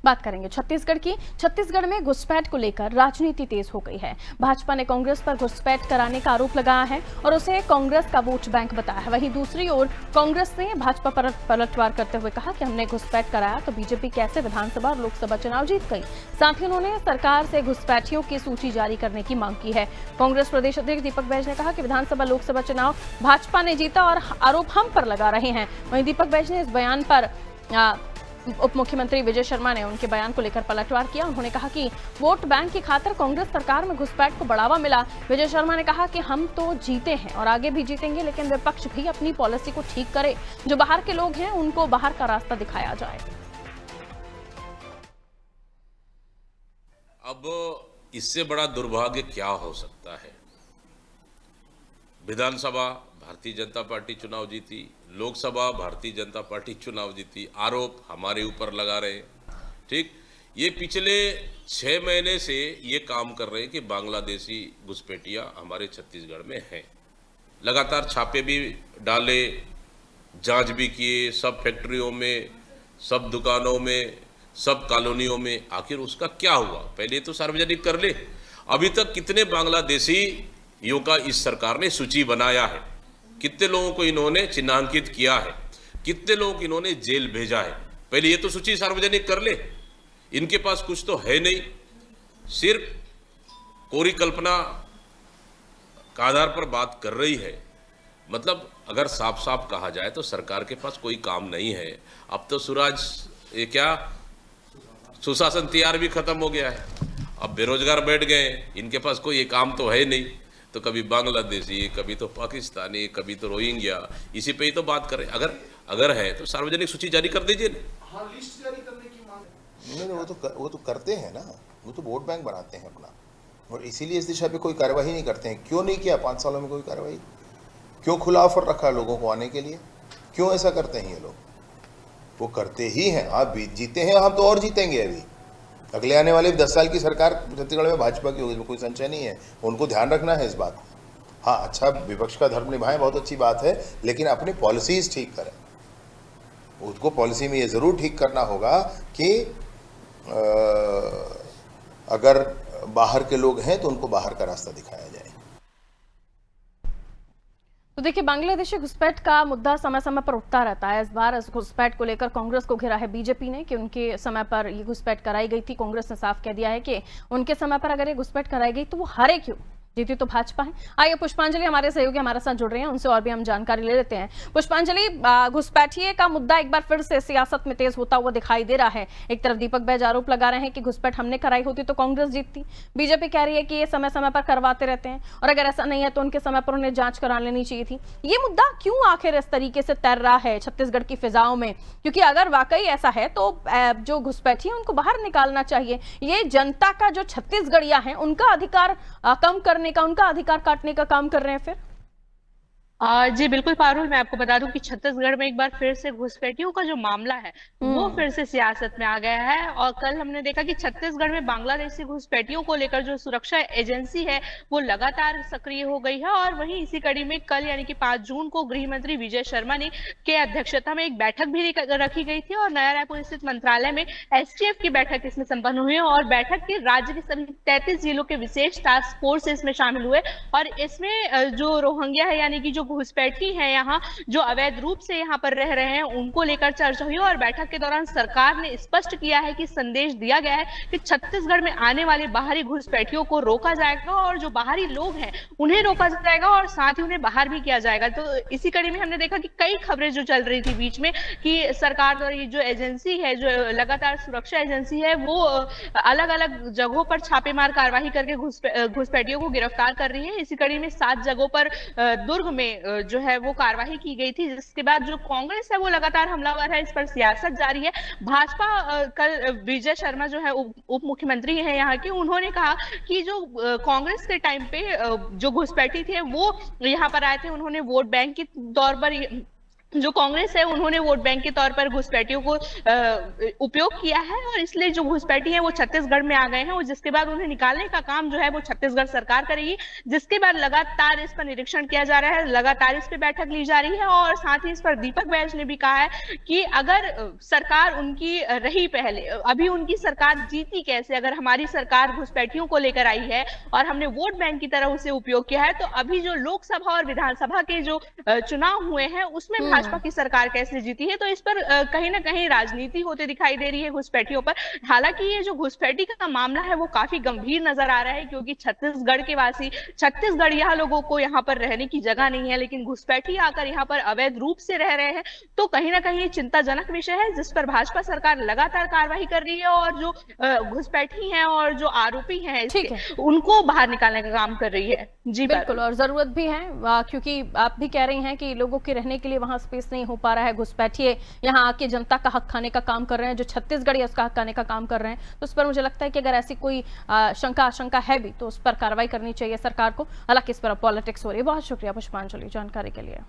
बात करेंगे छत्तीसगढ़ की। छत्तीसगढ़ में घुसपैठ को लेकर राजनीति तेज हो गई है। भाजपा ने कांग्रेस पर घुसपैठ कराने का आरोप लगाया है और उसे कांग्रेस का वोट बैंक बताया है। वहीं दूसरी ओर कांग्रेस ने भाजपा पर पलटवार करते हुए कहा कि हमने घुसपैठ कराया तो बीजेपी कैसे विधानसभा और लोकसभा चुनाव जीत गई। साथ ही उन्होंने सरकार से घुसपैठियों की सूची जारी करने की मांग की है। कांग्रेस प्रदेश अध्यक्ष दीपक बैज ने कहा कि विधानसभा लोकसभा चुनाव भाजपा ने जीता और आरोप हम पर लगा रहे हैं। वहीं दीपक बैज ने इस बयान पर उप मुख्यमंत्री विजय शर्मा ने उनके बयान को लेकर पलटवार किया। उन्होंने कहा कि वोट बैंक की खातिर कांग्रेस सरकार में घुसपैठ को बढ़ावा मिला। विजय शर्मा ने कहा कि हम तो जीते हैं और आगे भी जीतेंगे, लेकिन विपक्ष भी अपनी पॉलिसी को ठीक करे। जो बाहर के लोग हैं उनको बाहर का रास्ता दिखाया जाए। अब इससे बड़ा दुर्भाग्य क्या हो सकता है। विधानसभा भारतीय जनता पार्टी चुनाव जीती, लोकसभा भारतीय जनता पार्टी चुनाव जीती, आरोप हमारे ऊपर लगा रहे हैं। ठीक, ये पिछले 6 महीने से ये काम कर रहे हैं कि बांग्लादेशी घुसपैठियाँ हमारे छत्तीसगढ़ में हैं। लगातार छापे भी डाले, जांच भी किए, सब फैक्ट्रियों में, सब दुकानों में, सब कॉलोनियों में। आखिर उसका क्या हुआ, पहले तो सार्वजनिक कर ले। अभी तक कितने बांग्लादेशी यों का इस सरकार ने सूची बनाया है, कितने लोगों को इन्होंने चिन्हांकित किया है, कितने लोगों को इन्होंने जेल भेजा है, पहले ये तो सूची सार्वजनिक कर ले। इनके पास कुछ तो है नहीं, सिर्फ कोरी कल्पना का आधार पर बात कर रही है। मतलब अगर साफ साफ कहा जाए तो सरकार के पास कोई काम नहीं है। अब तो सुशासन तैयार भी खत्म हो गया है। अब बेरोजगार बैठ गए, इनके पास कोई काम तो है नहीं। तो कभी बांग्लादेशी, कभी तो पाकिस्तानी, कभी तो रोहिंग्या, इसी पे ही तो बात करें। अगर है तो सार्वजनिक सूची जारी कर दीजिए ना। हाँ, लिस्ट जारी करने की मांग। नहीं, वो तो करते हैं ना, वो तो वोट बैंक बनाते हैं अपना, और इसीलिए इस दिशा पे कोई कार्रवाई नहीं करते हैं। क्यों नहीं किया 5 सालों में कोई कार्रवाई? क्यों खुला ऑफर रखा लोगों को आने के लिए? क्यों ऐसा करते हैं ये लोग? वो करते ही हैं। आप जीते हैं, हम तो और जीतेंगे। अभी अगले आने वाले 10 साल की सरकार छत्तीसगढ़ में भाजपा की होगी, इसमें कोई संशय नहीं है। उनको ध्यान रखना है इस बात। हाँ, अच्छा, विपक्ष का धर्म निभाएं, बहुत अच्छी बात है, लेकिन अपनी पॉलिसीज ठीक करें। उसको पॉलिसी में ये ज़रूर ठीक करना होगा कि अगर बाहर के लोग हैं तो उनको बाहर का रास्ता दिखाया जाए। तो देखिए, बांग्लादेशी घुसपैठ का मुद्दा समय समय पर उठता रहता है। इस बार इस घुसपैठ को लेकर कांग्रेस को घेरा है बीजेपी ने कि उनके समय पर ये घुसपैठ कराई गई थी। कांग्रेस ने साफ कह दिया है कि उनके समय पर अगर ये घुसपैठ कराई गई तो वो हारे क्यों, जीती तो भाजपा है। आइए पुष्पांजलि हमारे सहयोगी हमारे साथ जुड़ रहे हैं, उनसे और भी हम जानकारी ले लेते हैं। पुष्पांजलि, घुसपैठिए का मुद्दा एक बार फिर से सियासत में तेज होता हुआ दिखाई दे रहा है। एक तरफ दीपक बैज आरोप लगा रहे हैं कि घुसपैठ हमने कराई होती तो कांग्रेस जीतती। बीजेपी कह रही है कि ये समय समय पर करवाते रहते हैं और अगर ऐसा नहीं है तो उनके समय पर उन्हें जांच करा लेनी चाहिए थी। ये मुद्दा क्यों आखिर इस तरीके से तैर रहा है छत्तीसगढ़ की फिजाओं में? क्योंकि अगर वाकई ऐसा है तो जो घुसपैठी है उनको बाहर निकालना चाहिए। ये जनता का, जो छत्तीसगढ़िया है, उनका अधिकार कम करने का, उनका अधिकार काटने का काम कर रहे हैं फिर। जी बिल्कुल पारुल, मैं आपको बता दूं कि छत्तीसगढ़ में एक बार फिर से घुसपैठियों का जो मामला है वो फिर से सियासत में आ गया है। और कल हमने देखा कि छत्तीसगढ़ में बांग्लादेशी घुसपैठियों को लेकर जो सुरक्षा एजेंसी है वो लगातार सक्रिय हो गई है। और वहीं इसी कड़ी में कल यानी कि 5 जून को गृह मंत्री विजय शर्मा ने के अध्यक्षता में एक बैठक भी रखी गई थी और नया रायपुर स्थित मंत्रालय में एसटीएफ की बैठक इसमें संपन्न हुई और बैठक के राज्य के सभी 33 जिलों के विशेष टास्क फोर्स इसमें शामिल हुए। और इसमें जो रोहिंग्या है यानी कि जो घुसपैठी है, यहाँ जो अवैध रूप से यहाँ पर रह रहे हैं, उनको लेकर चर्चा हुई। और बैठक के दौरान सरकार ने स्पष्ट किया है कि संदेश दिया गया है कि छत्तीसगढ़ में आने वाले बाहरी घुसपैठियों को रोका जाएगा और जो बाहरी लोग हैं उन्हें रोका जाएगा और साथ ही उन्हें बाहर भी किया जाएगा। तो इसी कड़ी में हमने देखा कि कई खबरें जो चल रही थी बीच में कि सरकार द्वारा ये जो एजेंसी है, जो लगातार सुरक्षा एजेंसी है, वो अलग अलग जगहों पर छापेमार कार्रवाई करके घुसपैठियों को गिरफ्तार कर रही है। इसी कड़ी में 7 जगहों पर दुर्ग में जो है वो कार्रवाई की गई थी, जिसके बाद जो कांग्रेस है वो लगातार हमलावर है, इस पर सियासत जारी है। भाजपा कल विजय शर्मा जो है उप मुख्यमंत्री है यहाँ के, उन्होंने कहा कि जो कांग्रेस के टाइम पे जो घुसपैठी थे वो यहाँ पर आए थे, उन्होंने वोट बैंक के तौर पर जो कांग्रेस है उन्होंने वोट बैंक के तौर पर घुसपैठियों को उपयोग किया है, और इसलिए जो घुसपैठी है वो छत्तीसगढ़ में आ गए हैं, और जिसके बाद उन्हें निकालने का काम जो है वो छत्तीसगढ़ सरकार करेगी, जिसके बाद लगातार इस पर निरीक्षण किया जा रहा है, लगातार इस पर बैठक ली जा रही है। और साथ ही इस पर दीपक बैज ने भी कहा है कि अगर सरकार उनकी रही पहले, अभी उनकी सरकार जीती कैसे, अगर हमारी सरकार घुसपैठियों को लेकर आई है और हमने वोट बैंक की तरह उसे उपयोग किया है, तो अभी जो लोकसभा और विधानसभा के जो चुनाव हुए हैं उसमें भाजपा की सरकार कैसे जीती है। तो इस पर कहीं ना कहीं राजनीति होते दिखाई दे रही है घुसपैठियों पर। हालांकि ये जो घुसपैठी का मामला है वो काफी गंभीर नजर आ रहा है, क्योंकि छत्तीसगढ़ के वासी, छत्तीसगढ़ यहाँ लोगों को यहाँ पर रहने की जगह नहीं है, लेकिन घुसपैठी आकर यहाँ पर अवैध रूप से रह रहे हैं। तो कहीं ना कहीं ये चिंताजनक विषय है, जिस पर भाजपा सरकार लगातार कार्रवाई कर रही है, और जो घुसपैठी हैं और जो आरोपी हैं उनको बाहर निकालने का काम कर रही है। जी बिल्कुल, और जरूरत भी है, क्योंकि आप भी कह रही हैं कि लोगों के रहने के लिए वहां स्पेस नहीं हो पा रहा है, घुसपैठिए यहाँ आके जनता का हक खाने का काम कर रहे हैं, जो छत्तीसगढ़ उसका हक खाने का काम कर रहे हैं। तो उस पर मुझे लगता है कि अगर ऐसी कोई शंका आशंका है भी तो उस पर कार्रवाई करनी चाहिए सरकार को। हालांकि इस पर पॉलिटिक्स हो रही है। बहुत शुक्रिया पुष्पांजलि जानकारी के लिए।